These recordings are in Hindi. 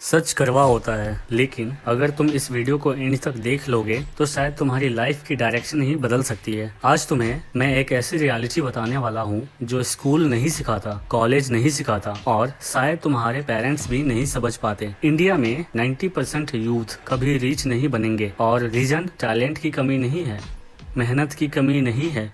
सच कड़वा होता है, लेकिन अगर तुम इस वीडियो को एंड तक देख लोगे तो शायद तुम्हारी लाइफ की डायरेक्शन ही बदल सकती है। आज तुम्हें मैं एक ऐसी रियलिटी बताने वाला हूँ जो स्कूल नहीं सिखाता, कॉलेज नहीं सिखाता और शायद तुम्हारे पेरेंट्स भी नहीं समझ पाते। इंडिया में 90% यूथ कभी रिच नहीं बनेंगे और रीजन टैलेंट की कमी नहीं है, मेहनत की कमी नहीं है,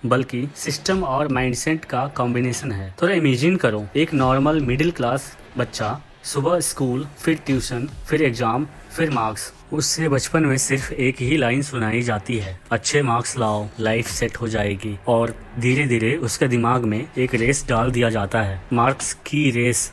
बल्कि सिस्टम और माइंडसेट का कॉम्बिनेशन है। थोड़ा इमेजिन करो, एक नॉर्मल मिडिल क्लास बच्चा, सुबह स्कूल, फिर ट्यूशन, फिर एग्जाम, फिर मार्क्स। उससे बचपन में सिर्फ एक ही लाइन सुनाई जाती है, अच्छे मार्क्स लाओ, लाइफ सेट हो जाएगी। और धीरे धीरे उसके दिमाग में एक रेस डाल दिया जाता है, मार्क्स की रेस,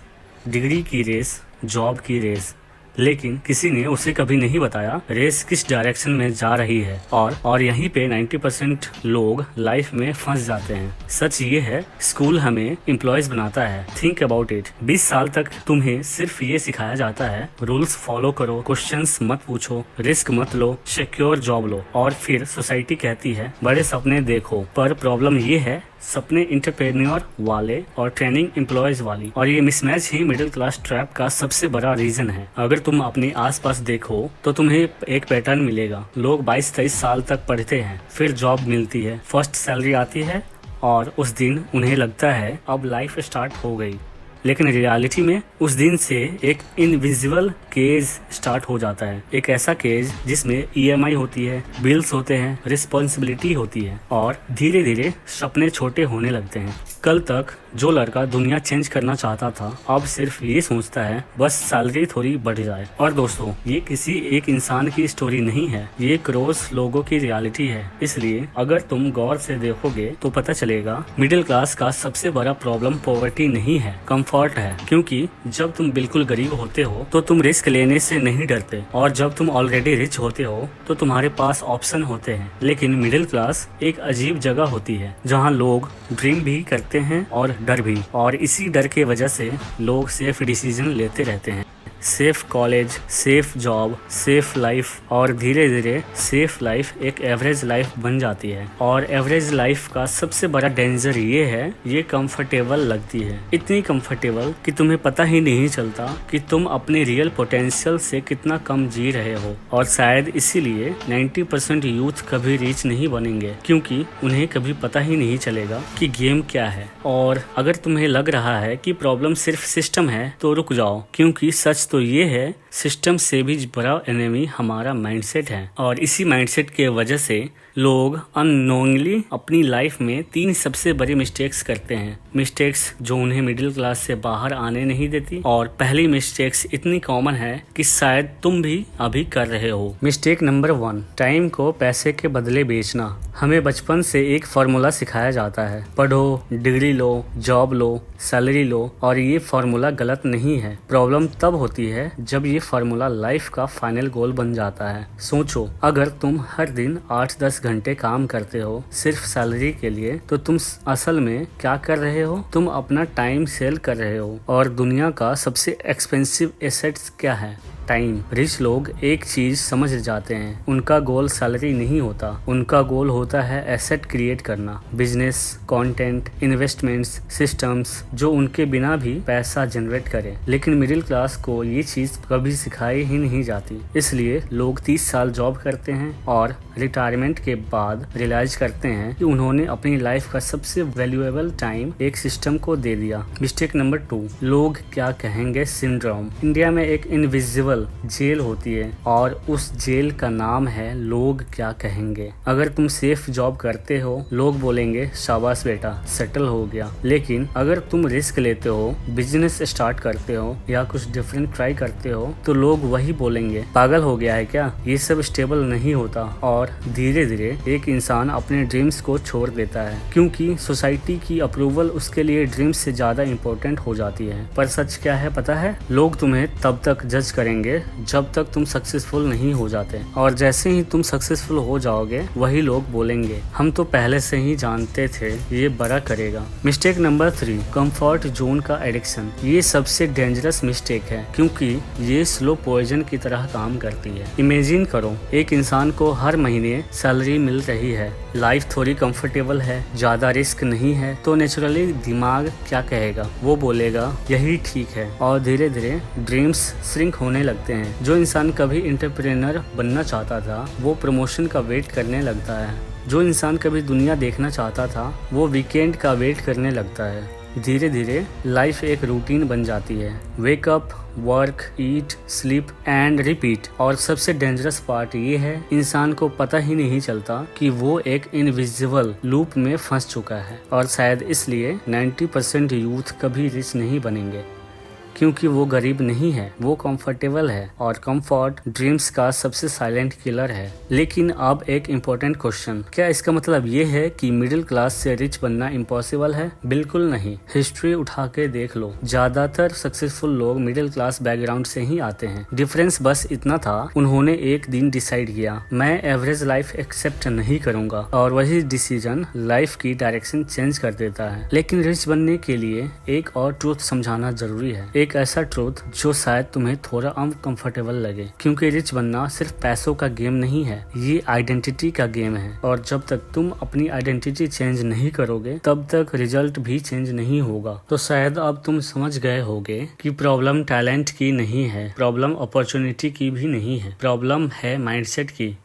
डिग्री की रेस, जॉब की रेस। लेकिन किसी ने उसे कभी नहीं बताया रेस किस डायरेक्शन में जा रही है। और यहीं पे 90% लोग लाइफ में फंस जाते हैं। सच ये है, स्कूल हमें एम्प्लॉयज बनाता है। Think about it. 20 साल तक तुम्हें सिर्फ ये सिखाया जाता है, रूल्स फॉलो करो, क्वेश्चंस मत पूछो, रिस्क मत लो, सिक्योर जॉब लो। और फिर सोसाइटी कहती है बड़े सपने देखो। पर प्रॉब्लम ये है, सपने इंटरप्रेन्योर वाले और ट्रेनिंग एम्प्लॉयज वाली। और ये मिसमैच ही मिडिल क्लास ट्रैप का सबसे बड़ा रीजन है। अगर तुम अपने आसपास देखो तो तुम्हें एक पैटर्न मिलेगा। लोग 22-23 साल तक पढ़ते हैं, फिर जॉब मिलती है, फर्स्ट सैलरी आती है और उस दिन उन्हें लगता है अब लाइफ स्टार्ट हो गई। लेकिन रियलिटी में उस दिन से एक इनविजिबल केज स्टार्ट हो जाता है। एक ऐसा केज जिसमें ईएमआई होती है, बिल्स होते हैं, रिस्पॉन्सिबिलिटी होती है और धीरे धीरे सपने छोटे होने लगते हैं। कल तक जो लड़का दुनिया चेंज करना चाहता था, अब सिर्फ ये सोचता है बस सैलरी थोड़ी बढ़ जाए। और दोस्तों, ये किसी एक इंसान की स्टोरी नहीं है, ये करोड़ों लोगों की रियलिटी है। इसलिए अगर तुम गौर से देखोगे तो पता चलेगा मिडिल क्लास का सबसे बड़ा प्रॉब्लम पॉवर्टी नहीं है, कंफर्ट है। क्योंकि जब तुम बिल्कुल गरीब होते हो तो तुम रिस्क लेने से नहीं डरते, और जब तुम ऑलरेडी रिच होते हो तो तुम्हारे पास ऑप्शन होते हैं। लेकिन मिडिल क्लास एक अजीब जगह होती है जहाँ लोग ड्रीम भी करते हैं और डर भी। और इसी डर के वजह से लोग सेफ डिसीजन लेते रहते हैं। Safe college, safe job, safe life. और धीरे धीरे सेफ लाइफ एक एवरेज लाइफ बन जाती है। और एवरेज लाइफ का सबसे बड़ा डेंजर ये है, ये कंफर्टेबल लगती है। इतनी कंफर्टेबल कि तुम्हें पता ही नहीं चलता कि तुम अपने रियल पोटेंशियल से कितना कम जी रहे हो। और शायद इसीलिए 90% यूथ कभी रीच नहीं बनेंगे, क्योंकि उन्हें कभी पता ही नहीं चलेगा कि गेम क्या है। और अगर तुम्हें लग रहा है कि प्रॉब्लम सिर्फ सिस्टम है तो रुक जाओ, क्योंकि सच तो ये है, सिस्टम से भी बड़ा एनिमी हमारा माइंडसेट है। और इसी माइंडसेट के वजह से लोग अननोइंगली अपनी लाइफ में 3 सबसे बड़ी मिस्टेक्स करते हैं। मिस्टेक्स जो उन्हें मिडिल क्लास से बाहर आने नहीं देती। और पहली मिस्टेक्स इतनी कॉमन है कि शायद तुम भी अभी कर रहे हो। मिस्टेक नंबर 1, टाइम को पैसे के बदले बेचना। हमें बचपन से एक फार्मूला सिखाया जाता है, पढ़ो, डिग्री लो, जॉब लो, सैलरी लो। और ये फार्मूला गलत नहीं है। प्रॉब्लम तब होती है जब ये फार्मूला लाइफ का फाइनल गोल बन जाता है। सोचो, अगर तुम हर दिन 8-10 घंटे काम करते हो सिर्फ सैलरी के लिए, तो तुम असल में क्या कर रहे हो? तुम अपना टाइम सेल कर रहे हो। और दुनिया का सबसे एक्सपेंसिव एसेट्स क्या है? टाइम। रिच लोग एक चीज समझ जाते हैं, उनका गोल सैलरी नहीं होता, उनका गोल होता है एसेट क्रिएट करना, बिजनेस, कंटेंट, इन्वेस्टमेंट्स, सिस्टम्स जो उनके बिना भी पैसा जनरेट करे। लेकिन मिडिल क्लास को ये चीज कभी सिखाई ही नहीं जाती। इसलिए लोग 30 साल जॉब करते हैं और रिटायरमेंट के बाद रियलाइज करते हैं कि उन्होंने अपनी लाइफ का सबसे वैल्यूएबल टाइम एक सिस्टम को दे दिया। मिस्टेक नंबर 2, लोग क्या कहेंगे सिंड्रोम। इंडिया में एक इनविजिबल जेल होती है और उस जेल का नाम है लोग क्या कहेंगे। अगर तुम सेफ जॉब करते हो, लोग बोलेंगे शाबाश बेटा, सेटल हो गया। लेकिन अगर तुम रिस्क लेते हो, बिजनेस स्टार्ट करते हो या कुछ डिफरेंट ट्राई करते हो, तो लोग वही बोलेंगे पागल हो गया है क्या, ये सब स्टेबल नहीं होता। और धीरे धीरे एक इंसान अपने ड्रीम्स को छोड़ देता है, क्योंकि सोसाइटी की अप्रूवल उसके लिए ड्रीम्स से ज्यादा इम्पोर्टेंट हो जाती है। पर सच क्या है पता है? लोग तुम्हें तब तक जज करेंगे करेंगे जब तक तुम सक्सेसफुल नहीं हो जाते, और जैसे ही तुम सक्सेसफुल हो जाओगे वही लोग बोलेंगे हम तो पहले से ही जानते थे ये बड़ा करेगा। मिस्टेक नंबर 3, कंफर्ट जोन का एडिक्शन। ये सबसे डेंजरस मिस्टेक है क्योंकि ये स्लो पॉइजन की तरह काम करती है। इमेजिन करो एक इंसान को हर महीने सैलरी मिल रही है, लाइफ थोड़ी कंफर्टेबल है, ज्यादा रिस्क नहीं है, तो नेचुरली दिमाग क्या कहेगा? वो बोलेगा यही ठीक है, और धीरे धीरे ड्रीम्स श्रिंक होने लगते हैं। जो इंसान कभी एंटरप्रेन्योर बनना चाहता था वो प्रमोशन का वेट करने लगता है। जो इंसान कभी दुनिया देखना चाहता था वो वीकेंड का वेट करने लगता है। धीरे धीरे लाइफ एक रूटीन बन जाती है, wake up, work, eat, sleep and repeat. और सबसे डेंजरस पार्ट ये है इंसान को पता ही नहीं चलता कि वो एक इनविजिबल लूप में फंस चुका है। और शायद इसलिए 90% यूथ कभी रिच नहीं बनेंगे, क्योंकि वो गरीब नहीं है, वो कंफर्टेबल है, और कंफर्ट ड्रीम्स का सबसे साइलेंट किलर है। लेकिन अब एक इम्पोर्टेंट क्वेश्चन, क्या इसका मतलब ये है कि मिडिल क्लास से रिच बनना इम्पॉसिबल है? बिल्कुल नहीं। हिस्ट्री उठा के देख लो, ज्यादातर सक्सेसफुल लोग मिडिल क्लास बैकग्राउंड से ही आते हैं। डिफरेंस बस इतना था, उन्होंने एक दिन डिसाइड किया मैं एवरेज लाइफ एक्सेप्ट नहीं करूंगा, और वही डिसीजन लाइफ की डायरेक्शन चेंज कर देता है। लेकिन रिच बनने के लिए एक और ट्रूथ समझाना जरूरी है, एक ऐसा ट्रूथ जो शायद तुम्हें थोड़ा अनकंफर्टेबल लगे, क्योंकि रिच बनना सिर्फ पैसों का गेम नहीं है, ये आइडेंटिटी का गेम है। और जब तक तुम अपनी आइडेंटिटी चेंज नहीं करोगे तब तक रिजल्ट भी चेंज नहीं होगा। तो शायद अब तुम समझ गए होगे कि प्रॉब्लम टैलेंट की नहीं है, प्रॉब्लम अपॉर्चुनिटी की भी नहीं है, प्रॉब्लम है माइंडसेट की।